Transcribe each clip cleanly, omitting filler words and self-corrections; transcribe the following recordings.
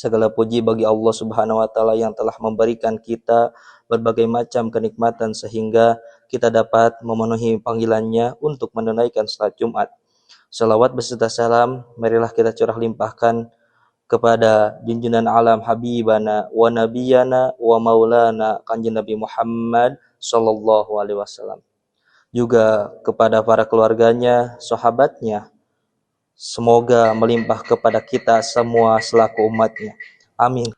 Segala puji bagi Allah Subhanahu wa taala yang telah memberikan kita berbagai macam kenikmatan sehingga kita dapat memenuhi panggilannya untuk menunaikan salat Jumat. Salawat beserta salam marilah kita curah limpahkan kepada junjungan alam habibana wa nabiyana wa maulana Kanjeng Nabi Muhammad sallallahu alaihi wasallam. Juga kepada para keluarganya, sahabatnya, semoga melimpah kepada kita semua selaku umatnya. Amin.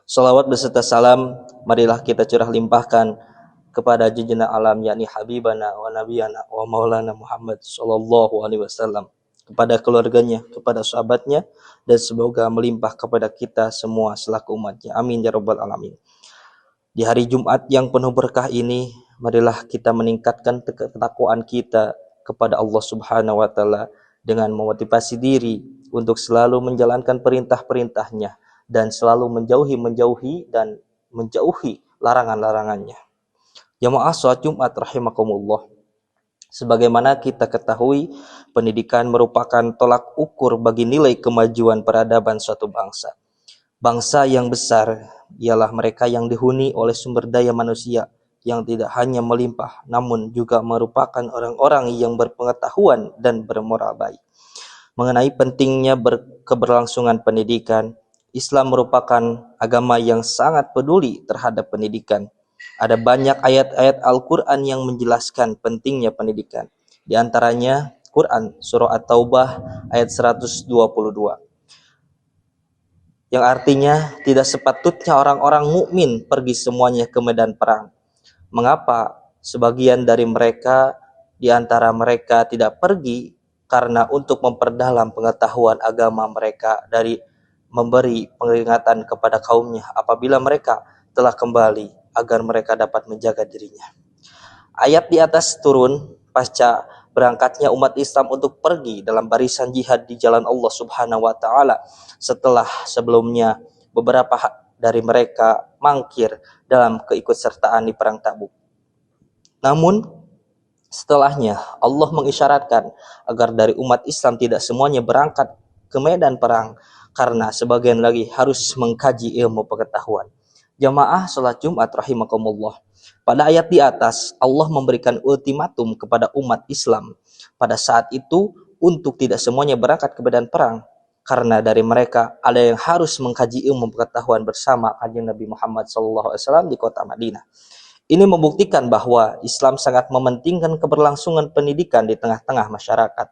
Salawat beserta salam marilah kita curah limpahkan kepada junjungan alam yakni habibana wa nabiyana wa maulana Muhammad sallallahu alaihi wasallam, kepada keluarganya, kepada sahabatnya, dan semoga melimpah kepada kita semua selaku umatnya. Amin ya rabbal alamin. Di hari Jumat yang penuh berkah ini, marilah kita meningkatkan ketakwaan kita kepada Allah Subhanahu wa taala dengan memotivasi diri untuk selalu menjalankan perintah-perintahnya dan selalu menjauhi larangan-larangannya. Jamaah salat Jumat rahimakumullah. Sebagaimana kita ketahui, pendidikan merupakan tolak ukur bagi nilai kemajuan peradaban suatu bangsa. Bangsa yang besar ialah mereka yang dihuni oleh sumber daya manusia yang tidak hanya melimpah, namun juga merupakan orang-orang yang berpengetahuan dan bermoral baik. Mengenai pentingnya keberlangsungan pendidikan, Islam merupakan agama yang sangat peduli terhadap pendidikan. Ada banyak ayat-ayat Al-Quran yang menjelaskan pentingnya pendidikan. Di antaranya Quran Surah At-Taubah ayat 122. Yang artinya tidak sepatutnya orang-orang mukmin pergi semuanya ke medan perang. Mengapa sebagian dari mereka di antara mereka tidak pergi? Karena untuk memperdalam pengetahuan agama mereka dari memberi peringatan kepada kaumnya apabila mereka telah kembali agar mereka dapat menjaga dirinya. Ayat di atas turun pasca berangkatnya umat Islam untuk pergi dalam barisan jihad di jalan Allah Subhanahu wa taala setelah sebelumnya beberapa dari mereka mangkir dalam keikutsertaan di perang Tabuk. Namun setelahnya Allah mengisyaratkan agar dari umat Islam tidak semuanya berangkat ke medan perang karena sebagian lagi harus mengkaji ilmu pengetahuan. Jamaah salat Jumat rahimakumullah. Pada ayat di atas Allah memberikan ultimatum kepada umat Islam pada saat itu untuk tidak semuanya berangkat ke medan perang karena dari mereka ada yang harus mengkaji ilmu pengetahuan bersama Kanjeng Nabi Muhammad SAW di kota Madinah. Ini membuktikan bahwa Islam sangat mementingkan keberlangsungan pendidikan di tengah-tengah masyarakat.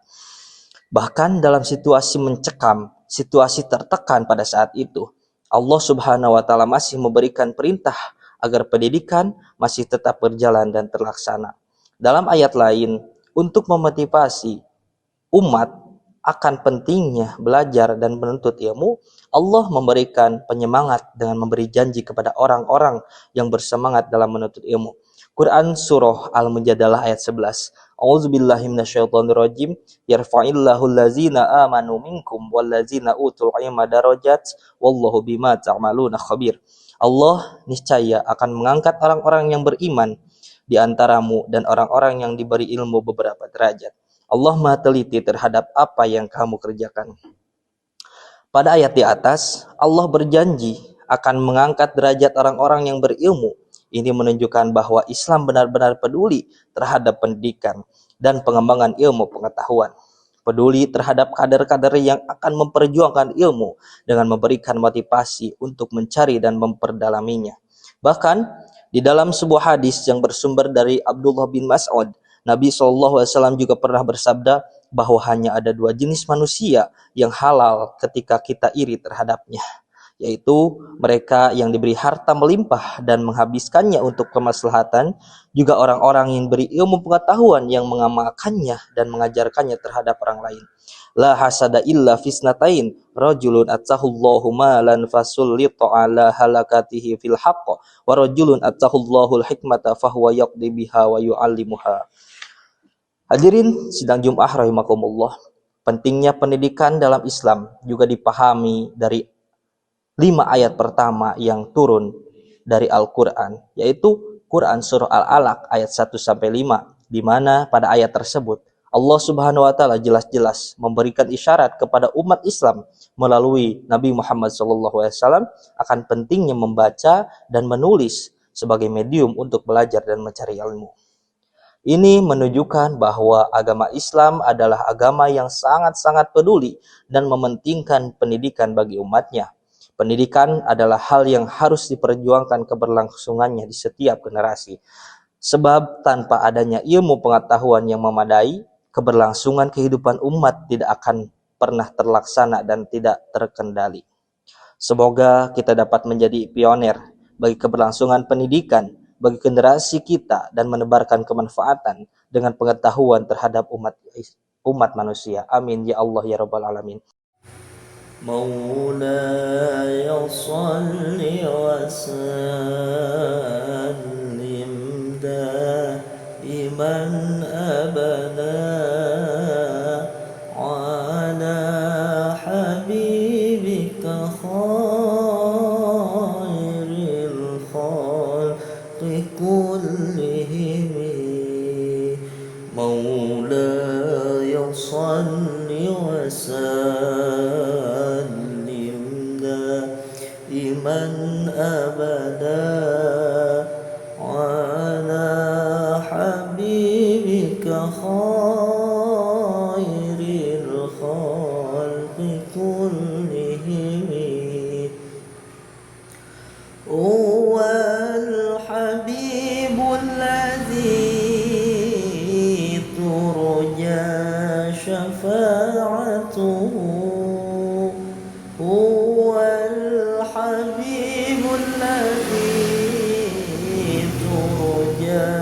Bahkan dalam situasi mencekam, situasi tertekan pada saat itu, Allah Subhanahu wa taala masih memberikan perintah agar pendidikan masih tetap berjalan dan terlaksana. Dalam ayat lain, untuk memotivasi umat akan pentingnya belajar dan menuntut ilmu, Allah memberikan penyemangat dengan memberi janji kepada orang-orang yang bersemangat dalam menuntut ilmu. Quran Surah Al-Mujadalah ayat 11. A'udzubillahi minasyaitonirrajim. Yarfa'illahu allazina amanu minkum wallazina utul ilma darajat wallahu bima ta'maluna khabir. Allah niscaya akan mengangkat orang-orang yang beriman di antaramu dan orang-orang yang diberi ilmu beberapa derajat. Allah Maha teliti terhadap apa yang kamu kerjakan. Pada ayat di atas, Allah berjanji akan mengangkat derajat orang-orang yang berilmu. Ini menunjukkan bahwa Islam benar-benar peduli terhadap pendidikan dan pengembangan ilmu pengetahuan. Peduli terhadap kader-kader yang akan memperjuangkan ilmu dengan memberikan motivasi untuk mencari dan memperdalaminya. Bahkan di dalam sebuah hadis yang bersumber dari Abdullah bin Mas'ud, Nabi SAW juga pernah bersabda bahwa hanya ada dua jenis manusia yang halal ketika kita iri terhadapnya, yaitu mereka yang diberi harta melimpah dan menghabiskannya untuk kemaslahatan, juga orang-orang yang beri ilmu pengetahuan yang mengamalkannya dan mengajarkannya terhadap orang lain. La hasada illa fisnatain, rajulun atahullahu malan fasullita ala halakatihi fil haqq, wa rajulun atahullahu al-hikmata fahuwa yaqdi biha wa yu'allimuha. Hadirin sidang Jumat rahimakumullah. Pentingnya pendidikan dalam Islam juga dipahami dari 5 ayat pertama yang turun dari Al-Quran, yaitu Quran Surah Al-Alaq ayat 1-5, di mana pada ayat tersebut Allah Subhanahu wa taala jelas-jelas memberikan isyarat kepada umat Islam melalui Nabi Muhammad SAW akan pentingnya membaca dan menulis sebagai medium untuk belajar dan mencari ilmu. Ini menunjukkan bahwa agama Islam adalah agama yang sangat-sangat peduli dan mementingkan pendidikan bagi umatnya. Pendidikan adalah hal yang harus diperjuangkan keberlangsungannya di setiap generasi. Sebab tanpa adanya ilmu pengetahuan yang memadai, keberlangsungan kehidupan umat tidak akan pernah terlaksana dan tidak terkendali. Semoga kita dapat menjadi pioner bagi keberlangsungan pendidikan bagi generasi kita dan menebarkan kemanfaatan dengan pengetahuan terhadap umat manusia. Amin ya Allah ya rabbal alamin. مولاي صل وسلم دائما أبدا على حبيبك خير الخلق كلهم مولاي صل وسلم دائما أبدا على حبيبك خير الخلق كلهم هو الحبيب الذي ترجى شفاعته هو الحبيب الذي ترجى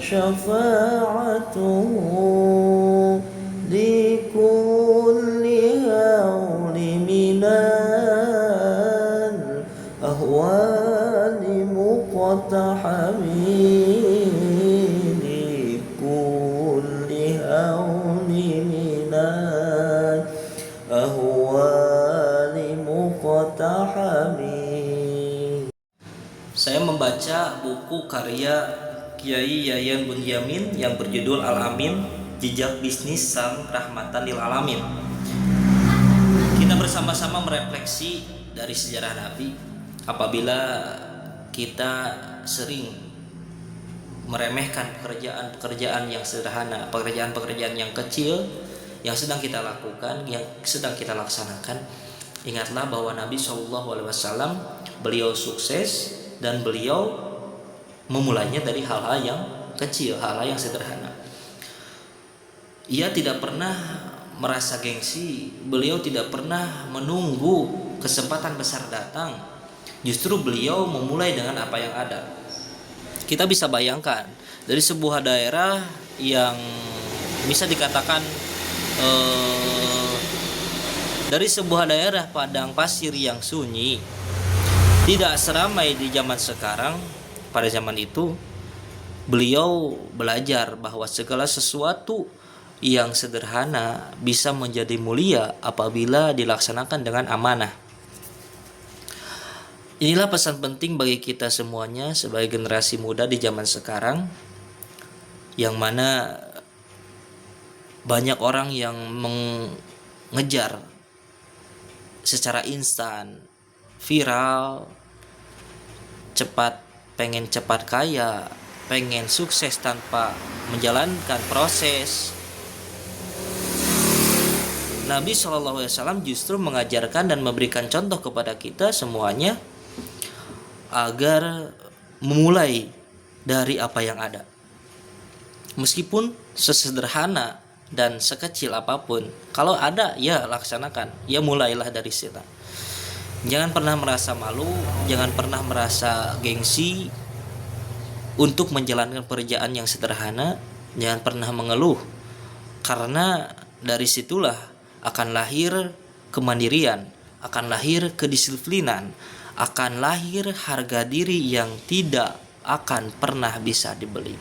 شفاعته لكل هول من الأهوال مقتحم لكل هول من الأهوال مقتحم. Saya membaca buku karya Kiai Yayan Bunyamin yang berjudul Al-Amin, Jejak Bisnis Sang Rahmatan lil Alamin. Kita bersama-sama merefleksi dari sejarah Nabi apabila kita sering meremehkan pekerjaan-pekerjaan yang sederhana, pekerjaan-pekerjaan yang kecil yang sedang kita lakukan, yang sedang kita laksanakan. Ingatlah bahwa Nabi SAW beliau sukses dan beliau memulainya dari hal-hal yang kecil, hal-hal yang sederhana. Ia tidak pernah merasa gengsi, beliau tidak pernah menunggu kesempatan besar datang. Justru beliau memulai dengan apa yang ada. Kita bisa bayangkan dari sebuah daerah yang bisa dikatakan dari sebuah daerah padang pasir yang sunyi, tidak seramai di zaman sekarang. Pada zaman itu beliau belajar bahwa segala sesuatu yang sederhana bisa menjadi mulia apabila dilaksanakan dengan amanah. Inilah pesan penting bagi kita semuanya sebagai generasi muda di zaman sekarang, yang mana banyak orang yang mengejar secara instan, viral, cepat, pengen cepat kaya, pengen sukses tanpa menjalankan proses. Nabi SAW justru mengajarkan dan memberikan contoh kepada kita semuanya agar memulai dari apa yang ada. Meskipun sesederhana dan sekecil apapun, kalau ada ya laksanakan, ya mulailah dari situ. Jangan pernah merasa malu, jangan pernah merasa gengsi untuk menjalankan pekerjaan yang sederhana, jangan pernah mengeluh, karena dari situlah akan lahir kemandirian, akan lahir kedisiplinan, akan lahir harga diri yang tidak akan pernah bisa dibeli.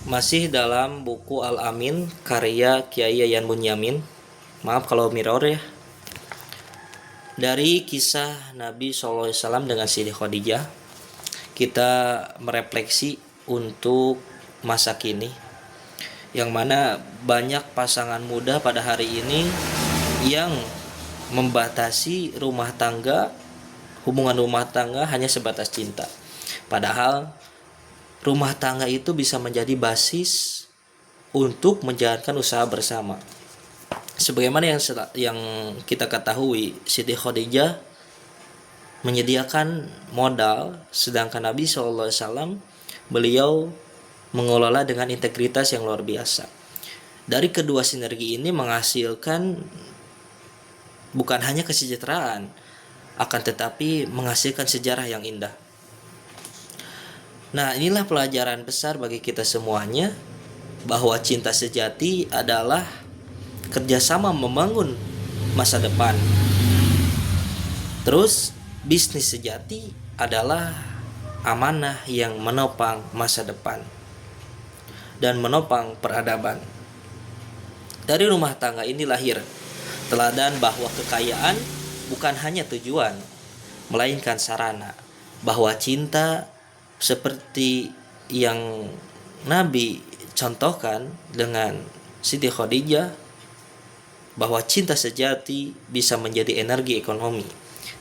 Masih dalam buku Al-Amin karya Kiai Yayan Bunyamin. Maaf kalau mirror ya. Dari kisah Nabi SAW dengan Siti Khadijah, kita merefleksi untuk masa kini. yang mana banyak pasangan muda pada hari ini yang membatasi hubungan rumah tangga hanya sebatas cinta. Padahal rumah tangga itu bisa menjadi basis untuk menjalankan usaha bersama. Sebagaimana yang kita ketahui, Siti Khadijah menyediakan modal, sedangkan Nabi SAW beliau mengelola dengan integritas yang luar biasa. Dari kedua sinergi ini menghasilkan bukan hanya kesejahteraan, akan tetapi menghasilkan sejarah yang indah. Nah, inilah pelajaran besar bagi kita semuanya, bahwa cinta sejati adalah kerjasama membangun masa depan. Terus, bisnis sejati adalah amanah yang menopang masa depan dan menopang peradaban. Dari rumah tangga ini lahir teladan bahwa kekayaan bukan hanya tujuan, melainkan sarana. Bahwa cinta seperti yang Nabi contohkan dengan Siti Khadijah, bahwa cinta sejati bisa menjadi energi ekonomi,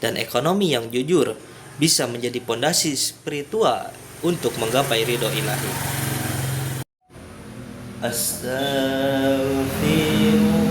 dan ekonomi yang jujur bisa menjadi pondasi spiritual untuk menggapai ridho ilahi. Astaghfirullah